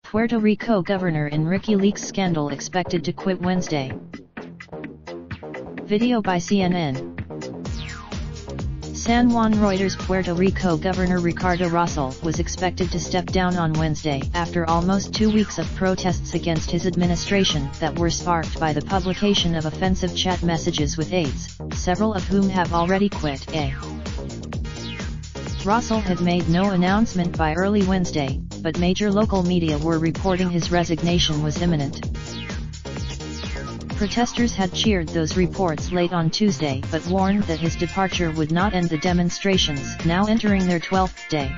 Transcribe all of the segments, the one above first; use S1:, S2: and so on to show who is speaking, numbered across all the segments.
S1: Puerto Rico governor in Rickyleaks scandal expected to quit Wednesday. Video by CNN. San Juan Reuters. Puerto Rico Governor Ricardo Rosell was expected to step down on Wednesday after almost 2 weeks of protests against his administration that were sparked by the publication of offensive chat messages with aides, several of whom have already quit. Rosell had made no announcement by early Wednesday, but major local media were reporting his resignation was imminent. Protesters had cheered those reports late on Tuesday but warned that his departure would not end the demonstrations, now entering their 12th day.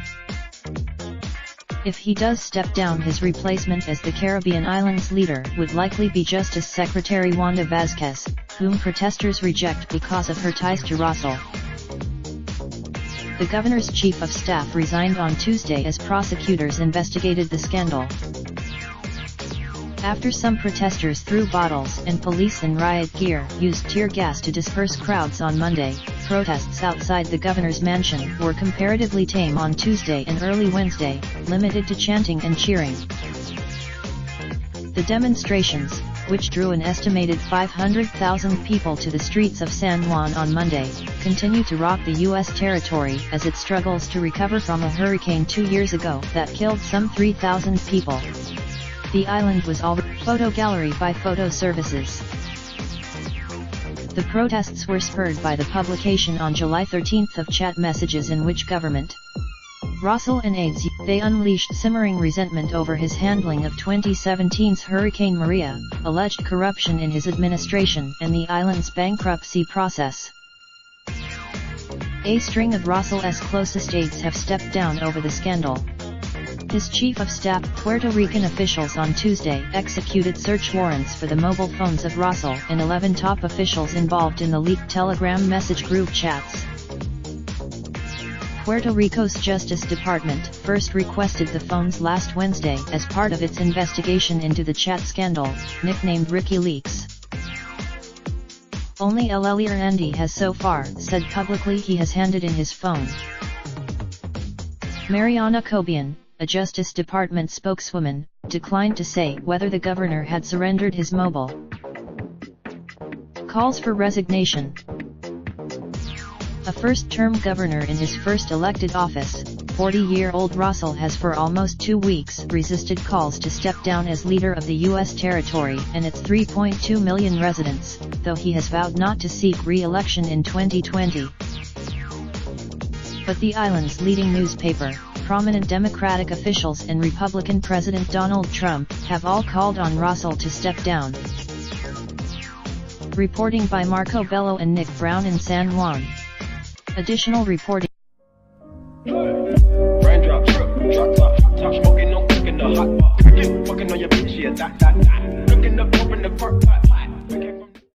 S1: If he does step down, his replacement as the Caribbean islands leader would likely be Justice Secretary Wanda Vazquez, whom protesters reject because of her ties to Rosell. The governor's chief of staff resigned on Tuesday as prosecutors investigated the scandal. After some protesters threw bottles and police in riot gear used tear gas to disperse crowds on Monday, protests outside the governor's mansion were comparatively tame on Tuesday and early Wednesday, limited to chanting and cheering. The demonstrations, which drew an estimated 500,000 people to the streets of San Juan on Monday, continue to rock the U.S. territory as it struggles to recover from a hurricane 2 years ago that killed some 3,000 people. The island was already photo gallery by photo services. The protests were spurred by the publication on July 13 of chat messages in which government Rosell and aides they unleashed simmering resentment over his handling of 2017's Hurricane Maria, alleged corruption in his administration and the island's bankruptcy process. A string of Rosell's closest aides have stepped down over the scandal. His chief of staff, Puerto Rican officials on Tuesday executed search warrants for the mobile phones of Rosell and 11 top officials involved in the leaked Telegram message group chats. Puerto Rico's Justice Department first requested the phones last Wednesday as part of its investigation into the chat scandal, nicknamed Rickyleaks. Only El Andy has so far said publicly he has handed in his phone. Mariana Cobian, a Justice Department spokeswoman, declined to say whether the governor had surrendered his mobile. Calls for resignation. A first-term governor in his first elected office, 40-year-old Rosell has for almost 2 weeks resisted calls to step down as leader of the U.S. territory and its 3.2 million residents, though he has vowed not to seek re-election in 2020. But the island's leading newspaper, prominent Democratic officials and Republican President Donald Trump have all called on Rosell to step down. Reporting by Marco Bello and Nick Brown in San Juan. Additional reporting.
S2: Raindrop, truck top, smoking, no cooking the hot pot. Fucking on your bitch, yeah, that. Looking up, open the park pot.